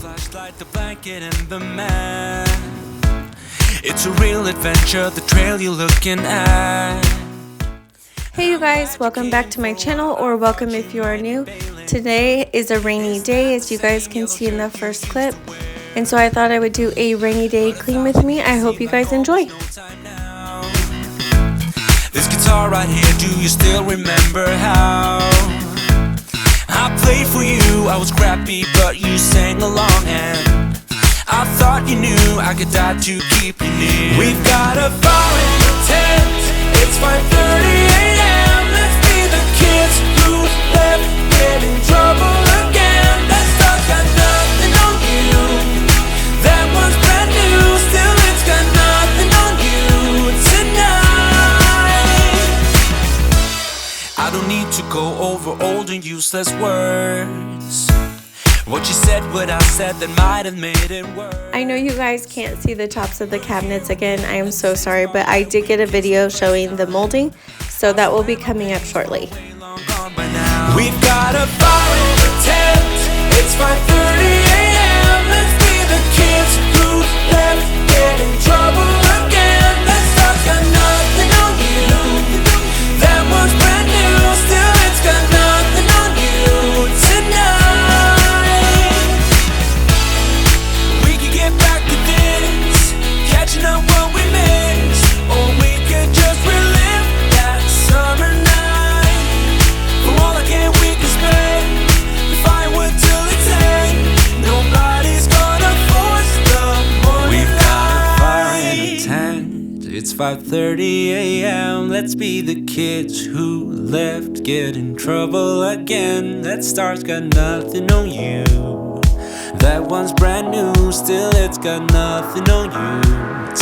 flashlight, the blanket, and the man. It's a real adventure, the trail you're looking at. Hey you guys, welcome back to my channel, or welcome if you are new. Today is a rainy day, as you guys can see in the first clip. And so I thought I would do a rainy day clean with me. I hope you guys enjoy. This guitar right here, do you still remember how I played for you? I was crappy, but you sang along, and I thought you knew I could die to keep you near. We've got a fire in the tent, it's 5:30 a.m. Let's be the kids who left, get in trouble again. That stuff got nothing on you, that one's brand new, still it's got nothing on you tonight. I don't need to go over old and useless words. What you said, what I said, that might have made it worse. I know you guys can't see the tops of the cabinets again. I am so sorry, but I did get a video showing the molding, so that will be coming up shortly. We've got a fire in the tent, it's 5:30 a.m. Let's be the kids who left, get in trouble again. That stuff's got nothing on you, that one's brand new, still it's got nothing on you tonight. We could get back to this, catching up what we missed, or we could just relive that summer night. For all I can, we can spend the firewood till it's end. Nobody's gonna force the morning. We've got a fire in the tent, it's 5:30 a.m. Let's be the kids who left, get in trouble again. That star's got nothing on you, that one's brand new, still it's got nothing on you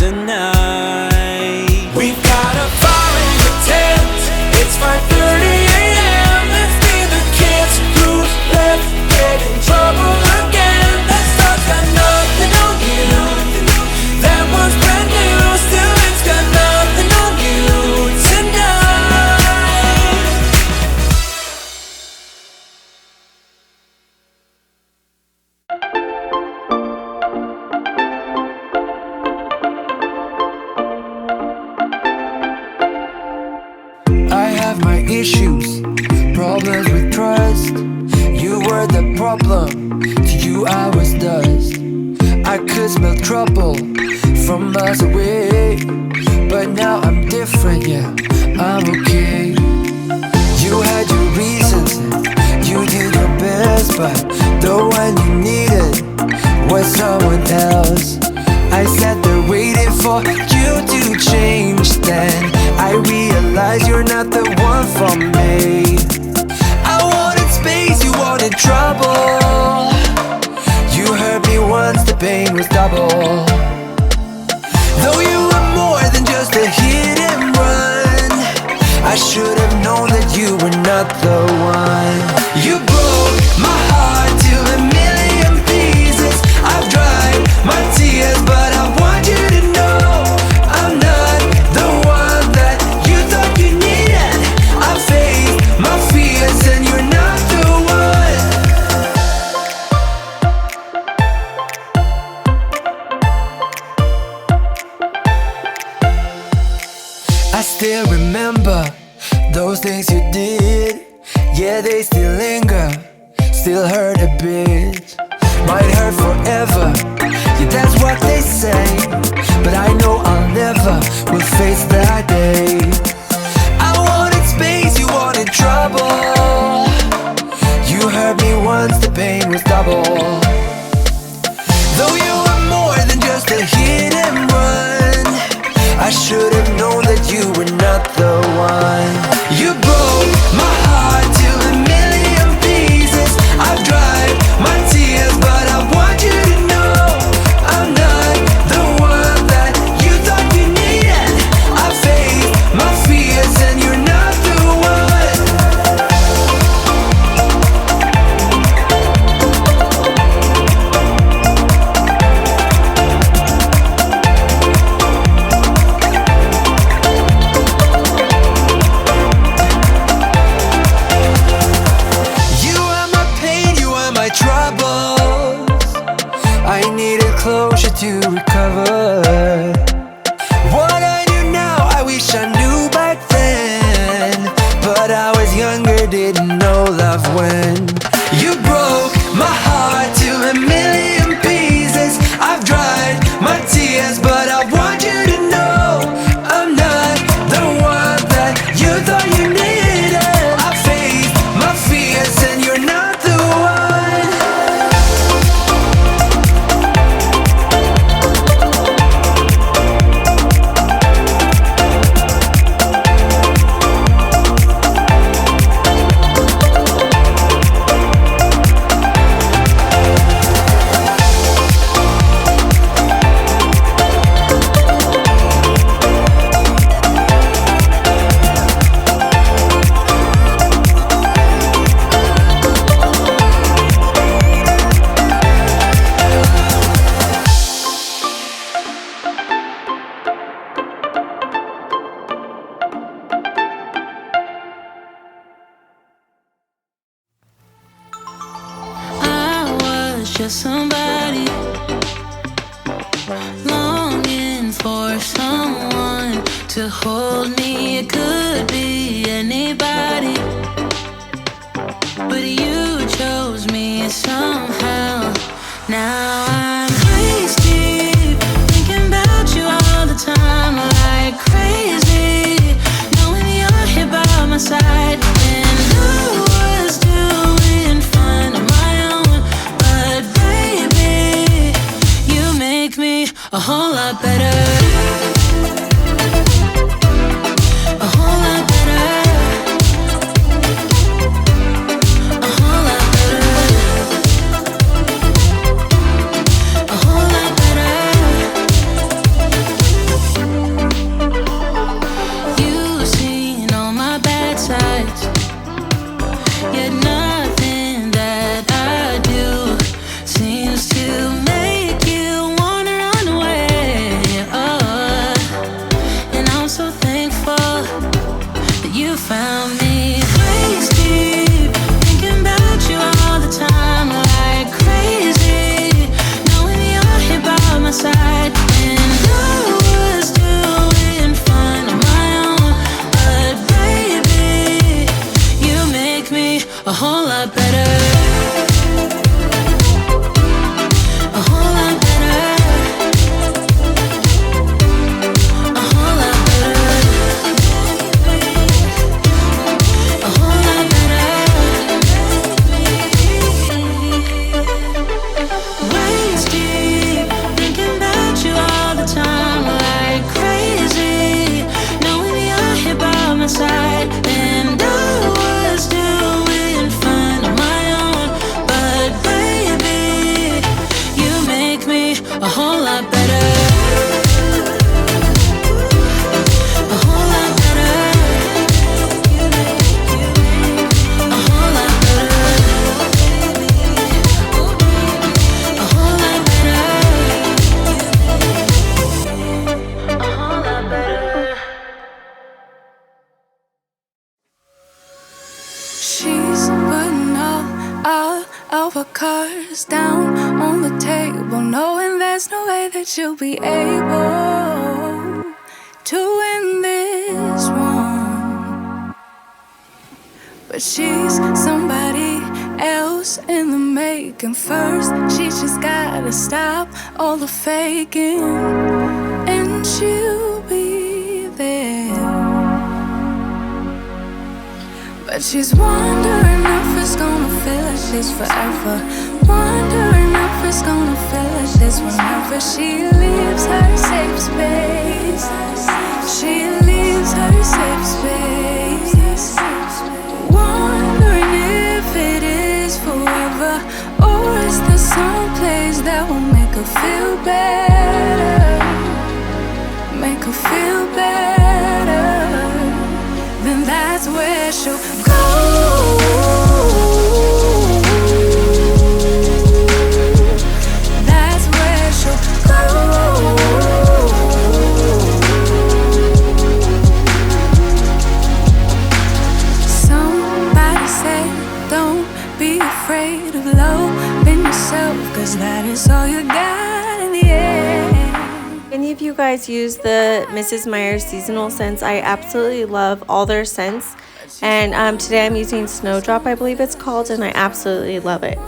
tonight. We've got a fire in the tent, it's 5:30 a.m. Let's be the kids who left, get in trouble again. That star's got nothing on you, that one's brand new, still it's got nothing on you tonight. I have my issues, problems with trust. You were the problem, to you I was dust. I could smell trouble from miles away, but now I'm different, yeah, I'm okay. You had your reasons, you did your best, but the one you needed was someone else. I sat there waiting for you to change, then I realized you're not the one for me. I wanted space, you wanted trouble. You hurt me once, the pain was double. Though you were more than just a hit and run, I should have known that you were not the one. You broke my heart to a million pieces. I've dried my tears, but I want you to know I'm not the one that you thought you needed. I faced my fears and you're not the one. I still remember those things you did. Yeah, they still linger, still hurt a bit. Might hurt forever, yeah, that's what they say. But I know I'll never will face that day. I wanted space, you wanted trouble. You hurt me once, the pain was double. Though you were more than just a hit and run, I should have known that you were not the one. You broke my heart to a million pieces. I've dried my tears, but I want you to know I'm not the one that you thought you needed. I faced my fears and you're not the one. somebody, longing for someone to hold me. It could be anybody, but you chose me somehow. Now I'm waist deep, thinking about you all the time, like crazy, knowing you're here by my side. And I was doing fine on my own, but baby, you make me a whole lot better. A whole lot better. A whole lot better. A whole lot better. You've seen all my bad sides, yet nothing that I do seems to make you wanna run away. Oh, and I'm so thankful that you found me. Waist deep, thinking about you all the time, like crazy, knowing you're here by my side. And I was doing fine on my own, but baby, you make me a whole lot better. A whole lot better. A whole lot better. A whole lot better. Waist deep, thinking about you all the time, like crazy, knowing you're here by my side. And I was doing fine on my own, but baby, you make me a whole lot better. A whole lot better. A whole lot better. A whole lot better. A whole lot better. She's putting all of her cards down on the table, knowing there's no way that she'll be able to win this one. But she's somebody else in the making. First, she just gotta stop all the faking, and she'll be there. But she's wondering if it's gonna feel like this forever. Wondering if it's gonna feel like this whenever she leaves her safe space. She leaves her safe space. Wondering if it is forever, or is there some place that will make her feel better? Make her feel better. Then that's where she'll go. That's where she'll go. Somebody say, don't be afraid of loving yourself, 'cause that is all you got in the end. Any of you guys use the Mrs. Meyer's seasonal scents? I absolutely love all their scents. And today I'm using Snowdrop, I believe it's called, and I absolutely love it.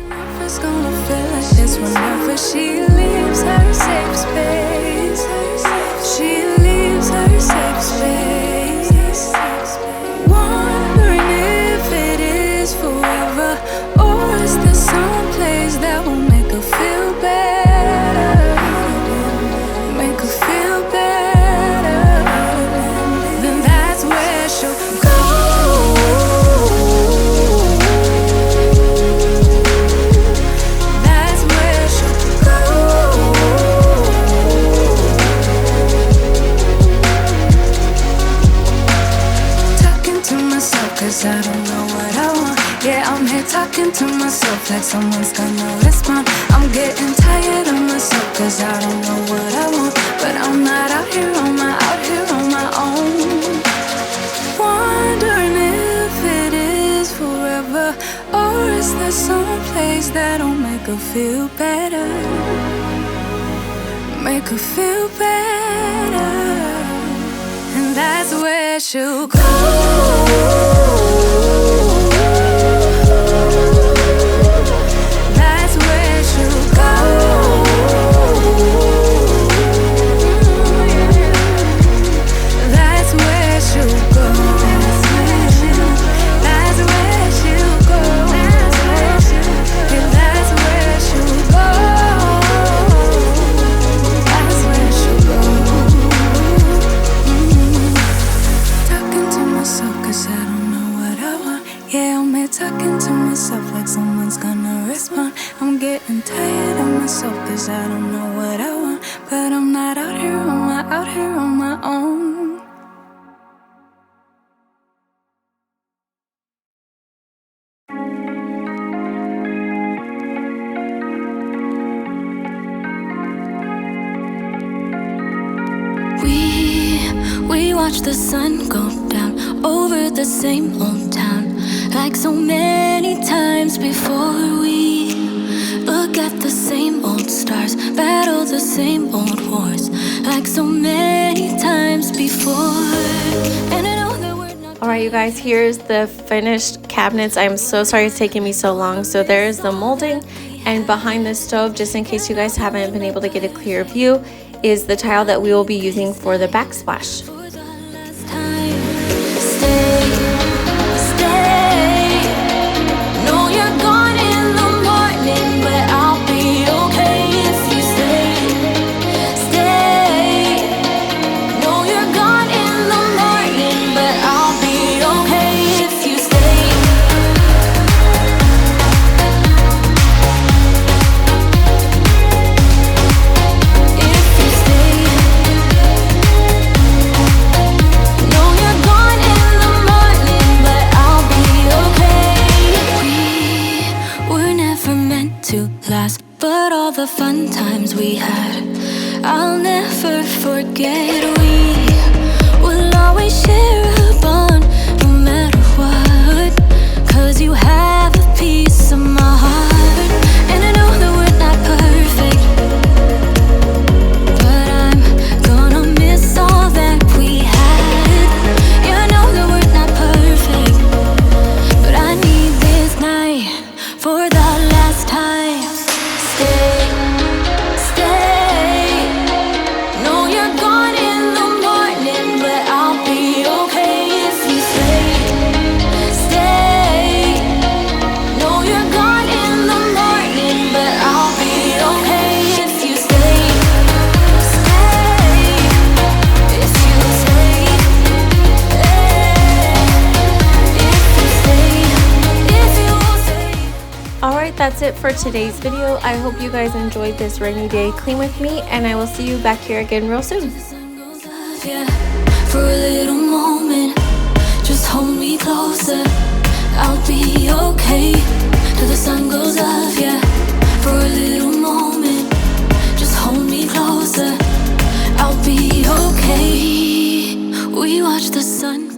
If it's gonna feel like this whenever she leaves her safe space. She leaves her safe space. Wondering if it is forever, or is there some place that will make her feel better? Make her feel better. Then that's where she'll go. That's where she'll go. Talking to myself 'cause I don't know what I want. Yeah, I'm here talking to myself like someone's gonna respond. I'm getting tired of myself 'cause I don't know what I want. But I'm not out here on my own. Wondering if it is forever, or is there some place that'll make her feel better. Make her feel better. And that's where she'll go. That's where she'll go. That's where she'll go. That's where she'll go. Yeah, that's where she'll go. That's where she'll go. Talking to myself 'cause I don't know what I want. Yeah, I'm here talking to myself like someone's gonna respond. I'm getting tired of myself 'cause I don't know what I want. But I'm not out here on my own. We watch the sun go down over the same old town, like so many times before. We look at the same old stars, battle the same old wars, like so many times before. And I know that we're not. Alright, you guys, here's the finished cabinets. I'm so sorry it's taking me so long. So there's the molding, and behind the stove, just in case you guys haven't been able to get a clear view, is the tile that we will be using for the backsplash. But all the fun times we had, I'll never forget. We will always share a bond, no matter what. 'Cause you have a piece of my heart. And I know that we're not perfect, but I'm gonna miss all that we had. Yeah, I know that we're not perfect, but I need this night for the last time. That's it for today's video. I hope you guys enjoyed this rainy day clean with me, and I will see you back here again real soon. For a little moment, just hold me closer. I'll be okay till the sun goes up, yeah. For a little moment, just hold me closer. I'll be okay. We watch the sun